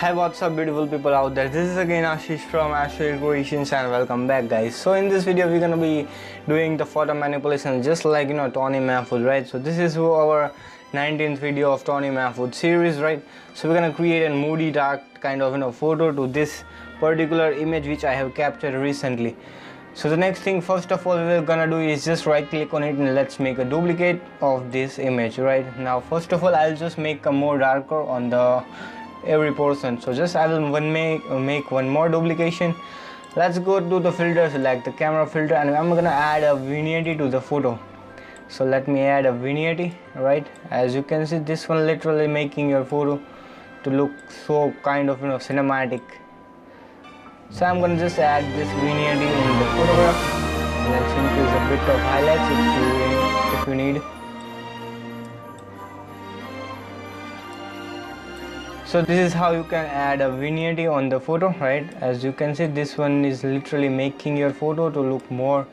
Hi, what's up beautiful people out there. This is again Ashish from ashvircreations and welcome back guys. So in this video we're gonna be doing the photo manipulation just like Toni Mahfud, right? So this is our 19th video of Toni Mahfud series, right? So we're gonna create a moody dark kind of photo to this particular image which I have captured recently. So the next thing, first of all, we're gonna do is just right click on it and let's make a duplicate of this image. Right now, first of all, I'll just make a more darker on the every portion. So just I will make one more duplication. Let's go to the filter, select the camera filter, and I'm gonna add a vignette to the photo. So let me add a vignette. Right, as you can see, this one literally making your photo to look so kind of cinematic. So I'm gonna just add this vignette in the photograph. Let's increase a bit of highlights if you need. So this is how you can add a vignette on the photo, right? As you can see, this one is literally making your photo to look more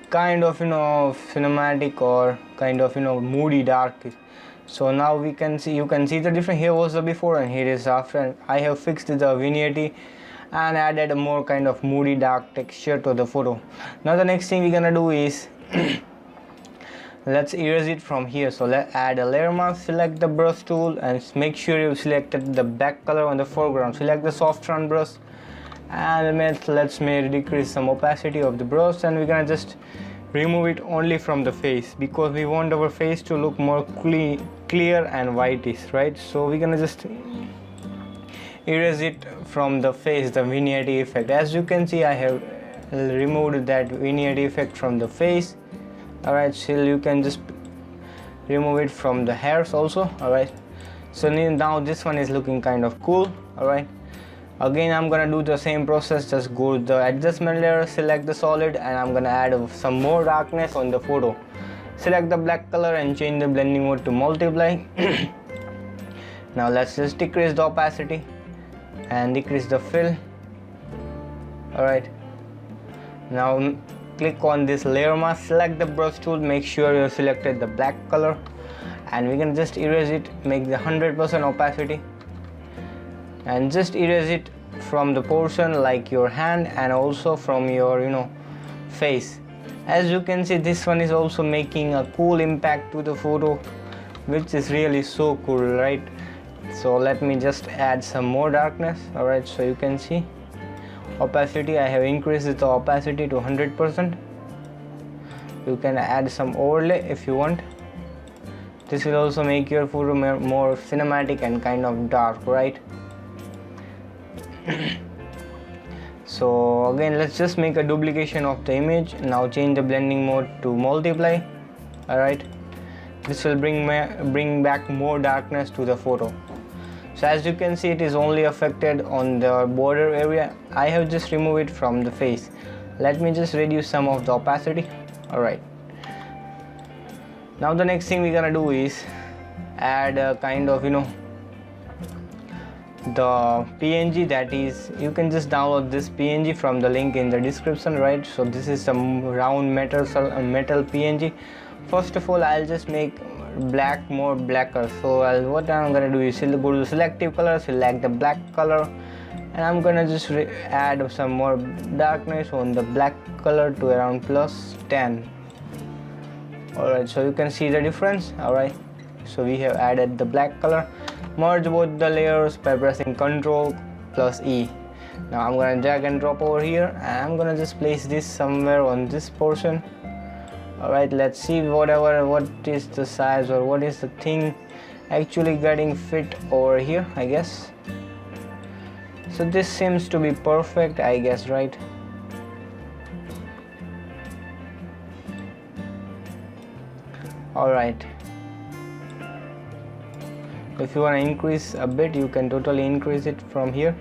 kind of cinematic or kind of moody dark. So now you can see the difference. Here was the before and here is after, and I have fixed the vignette and added a more kind of moody dark texture to the photo. Now the next thing we're gonna do is let's erase it from here. So let's add a layer mask, select the brush tool and make sure you selected the black color on the foreground. Select the soft round brush and let's decrease some opacity of the brush, and we're gonna just remove it only from the face because we want our face to look more clear and whitish, right? So we're gonna just erase it from the face, the vignette effect. As you can see, I have removed that vignette effect from the face. Alright, still you can just remove it from the hairs also. Alright, so now this one is looking kind of cool. Alright, again I'm gonna do the same process. Just go to the adjustment layer, select the solid, and I'm gonna add some more darkness on the photo. Select the black color and change the blending mode to multiply. Now let's just decrease the opacity and decrease the fill. Alright, now click on this layer mask, select the brush tool, make sure you selected the black color, and we can just erase it, make the 100% opacity, and just erase it from the portion like your hand and also from your face. As you can see, this one is also making a cool impact to the photo, which is really so cool, right? So let me just add some more darkness. Alright, so you can see opacity, I have increased the opacity to 100%. You can add some overlay if you want. This will also make your photo more cinematic and kind of dark, right? So again, let's just make a duplication of the image. Now change the blending mode to multiply. Alright, this will bring back more darkness to the photo. So as you can see, it is only affected on the border area. I have just removed it from the face. Let me just reduce some of the opacity. Alright, now the next thing we're gonna do is add a kind of the PNG, that is, you can just download this PNG from the link in the description, right? So this is some round metal PNG. First of all, I'll just make black more blacker. So what I'm gonna do is go to selective color, select the black color, and I'm gonna just add some more darkness on the black color to around +10. Alright, so you can see the difference. Alright, so we have added the black color. Merge both the layers by pressing Ctrl+E. Now I'm gonna drag and drop over here, and I'm gonna just place this somewhere on this portion. Alright, let's see what is the size or what is the thing actually getting fit over here, I guess. So this seems to be perfect, I guess, right? Alright, if you want to increase a bit, you can totally increase it from here.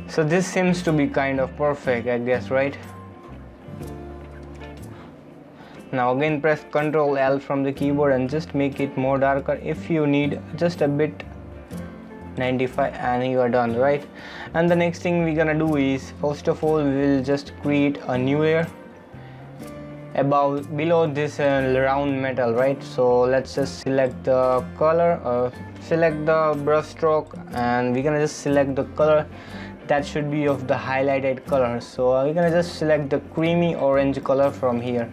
So this seems to be kind of perfect, I guess, right? Now again press Ctrl L from the keyboard and just make it more darker if you need just a bit, 95, and you are done, right? And the next thing we're gonna do is, first of all, we will just create a new layer. below this round metal, right? So let's just select the color, select the brush stroke, and we're gonna just select the color that should be of the highlighted color. So we're gonna just select the creamy orange color from here.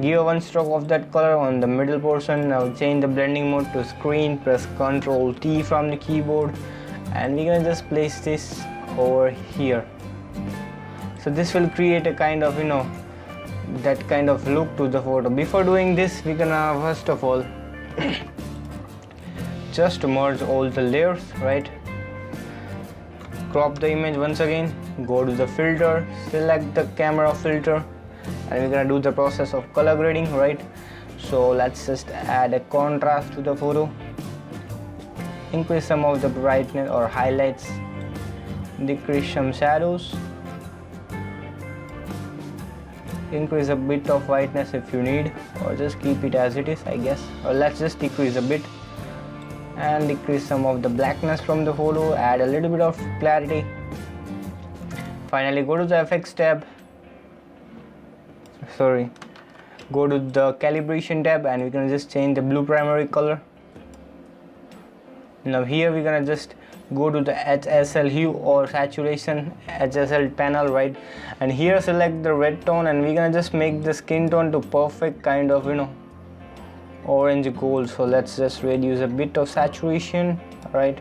Give one stroke of that color on the middle portion. Now change the blending mode to screen, press Ctrl T from the keyboard, and we're gonna just place this over here. So this will create a kind of, you know, that kind of look to the photo. Before doing this, we're gonna first of all just merge all the layers, right? Crop the image once again, go to the filter, select the camera filter, and we're gonna do the process of color grading, right? So let's just add a contrast to the photo, increase some of the brightness or highlights, decrease some shadows, increase a bit of whiteness if you need, or just keep it as it is, I guess. Or let's just decrease a bit and decrease some of the blackness from the photo, add a little bit of clarity. Finally, go to the effects tab, go to the calibration tab, and we're gonna just change the blue primary color. Now here we're gonna just go to the HSL hue or saturation HSL panel, right? And here select the red tone, and we're gonna just make the skin tone to perfect kind of, you know, orange gold. So let's just reduce a bit of saturation, right?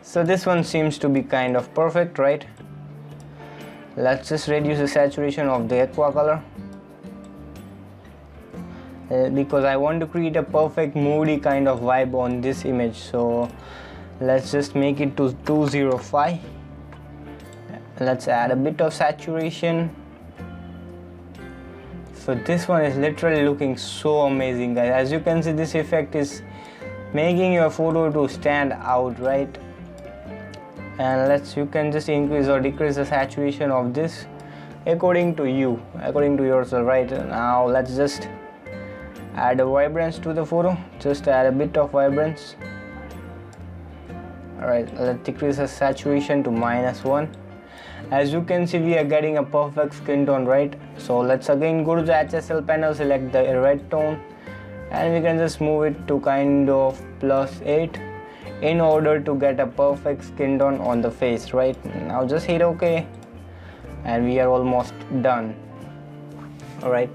So this one seems to be kind of perfect, right? Let's just reduce the saturation of the aqua color, because I want to create a perfect moody kind of vibe on this image. So let's just make it to 205. Let's add a bit of saturation. So this one is literally looking so amazing, guys. As you can see, this effect is making your photo to stand out, right? And you can just increase or decrease the saturation of this according to you, according to yourself, right? Now let's just add a vibrance to the photo, just add a bit of vibrance. Alright, let's decrease the saturation to -1. As you can see, we are getting a perfect skin tone, right? So let's again go to the HSL panel, select the red tone, and we can just move it to kind of +8 in order to get a perfect skin tone on the face, right? Now just hit OK, and we are almost done. Alright,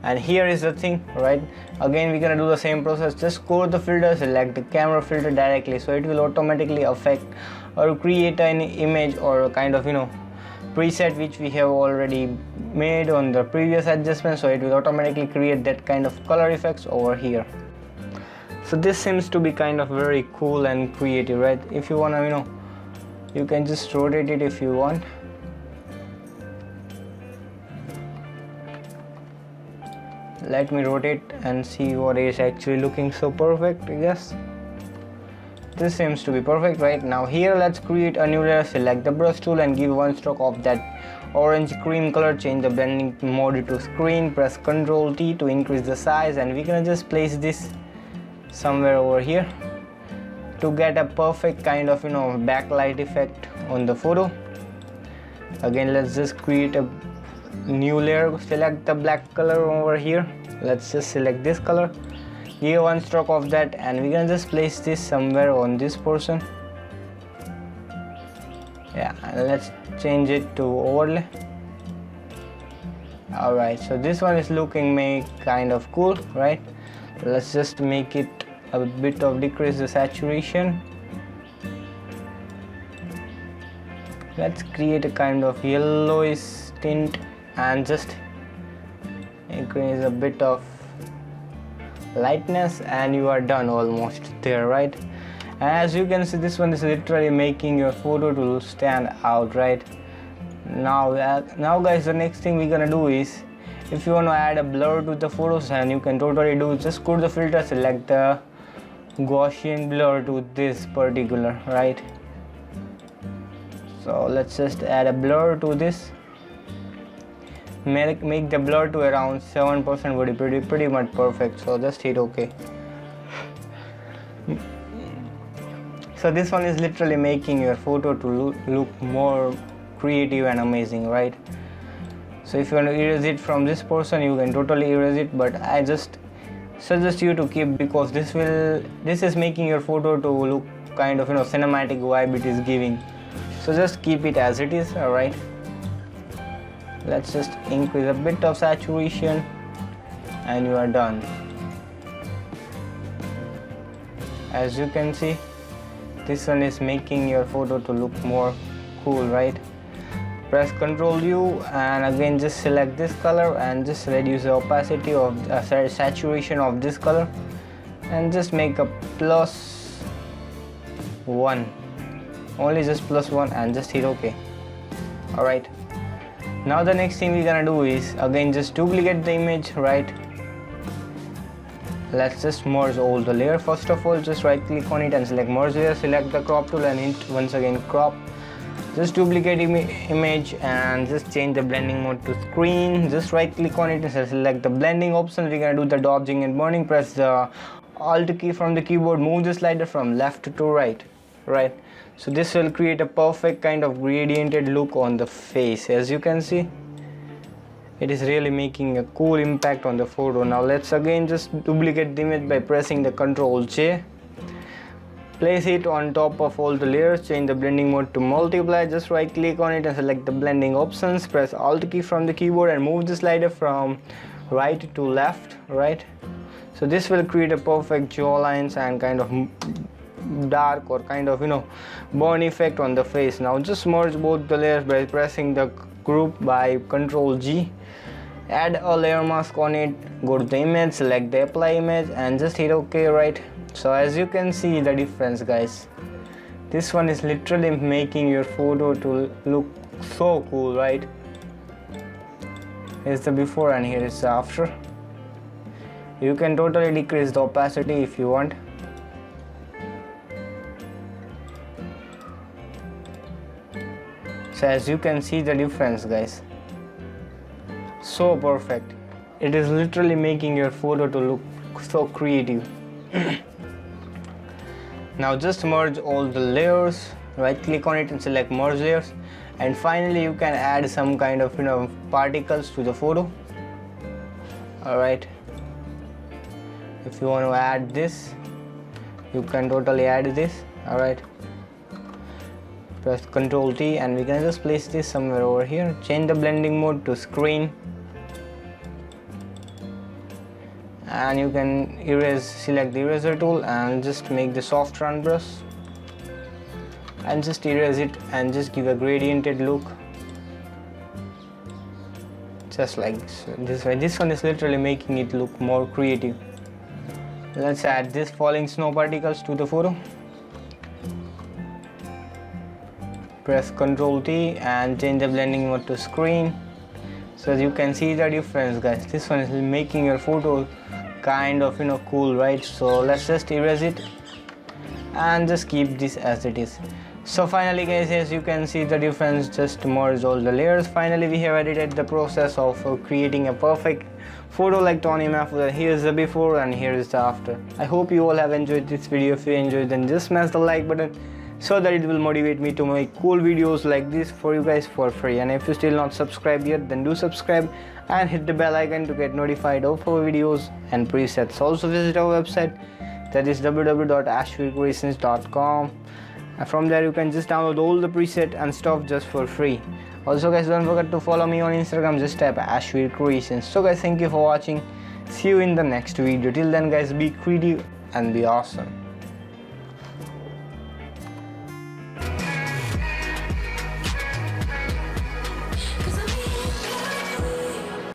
and here is the thing, right? Again, we're gonna do the same process. Just go to the filter, select the camera filter directly, so it will automatically affect or create an image or a kind of, you know, preset which we have already made on the previous adjustment. So it will automatically create that kind of color effects over here. So this seems to be kind of very cool and creative, right? If you wanna, you know, you can just rotate it if you want. Let me rotate and see what is actually looking so perfect. Yes, this seems to be perfect. Right now here, let's create a new layer. Select the brush tool and give one stroke of that orange cream color. Change the blending mode to screen, press Ctrl T to increase the size, and we're gonna just place this somewhere over here to get a perfect kind of, you know, backlight effect on the photo. Again, let's just create a new layer. Select the black color over here. Let's just select this color, give one stroke of that, and we're gonna just place this somewhere on this portion. Yeah, and let's change it to overlay. Alright, so this one is looking kind of cool, right? Let's just make it a bit of decrease the saturation. Let's create a kind of yellowish tint and just increase a bit of lightness, and you are done almost there, right? As you can see, this one is literally making your photo to stand out, right? Now guys, the next thing we're gonna do is, if you want to add a blur to the photos, and you can totally do, just go to the filter, select the Gaussian blur to this particular, right? So let's just add a blur to this. Make the blur to around 7% would be pretty much perfect. So just hit OK. So this one is literally making your photo to look more creative and amazing, right? So if you want to erase it from this portion, you can totally erase it, but I just suggest you to keep, because this is making your photo to look kind of cinematic vibe it is giving. So just keep it as it is. All right, let's just increase a bit of saturation and you are done. As you can see, this one is making your photo to look more cool, right? Press Ctrl U and again just select this color and just reduce the opacity of saturation of this color and just make a +1, only just +1, and just hit OK. Alright, now the next thing we're gonna do is again just duplicate the image, right? Let's just merge all the layer. First of all, just right click on it and select merge layer, select the crop tool and hit once again crop. Just duplicate image and just change the blending mode to screen. Just right click on it and select the blending option. We're gonna do the dodging and burning. Press the Alt key from the keyboard, move the slider from left to right. So this will create a perfect kind of gradiented look on the face. As you can see, it is really making a cool impact on the photo. Now let's again just duplicate the image by pressing the Ctrl J. Place it on top of all the layers, change the blending mode to multiply. Just right click on it and select the blending options. Press Alt key from the keyboard and move the slider from right to left, right? So this will create a perfect jaw lines and kind of dark or kind of burn effect on the face. Now just merge both the layers by pressing the group by Ctrl G. Add a layer mask on it, go to the image, select the apply image and just hit OK, right? So as you can see the difference, guys, this one is literally making your photo to look so cool, right? Here's the before and here is the after. You can totally decrease the opacity if you want. So as you can see the difference, guys, so perfect. It is literally making your photo to look so creative. Now just merge all the layers, right click on it and select merge layers, and finally you can add some kind of particles to the photo. Alright, if you want to add this, you can totally add this. Alright, press Ctrl T and we can just place this somewhere over here. Change the blending mode to screen and you can erase, select the eraser tool and just make the soft run brush and just erase it and just give a gradiented look, just like this way. This one is literally making it look more creative. Let's add this falling snow particles to the photo. Press Ctrl T and change the blending mode to screen. So you can see the difference, guys. This one is making your photo kind of cool, right? So let's just erase it and just keep this as it is. So finally, guys, as you can see the difference, just merge all the layers. Finally we have edited the process of creating a perfect photo like Toni Mahfud. Here is the before and here is the after. I hope you all have enjoyed this video. If you enjoyed, then just smash the like button so that it will motivate me to make cool videos like this for you guys for free. And if you still not subscribed yet, then do subscribe and hit the bell icon to get notified of our videos and presets. Also visit our website, that is www.ashvircreations.com, and from there you can just download all the preset and stuff just for free. Also guys, don't forget to follow me on Instagram, just type ashvircreations. So guys, thank you for watching. See you in the next video. Till then guys, be creative and be awesome.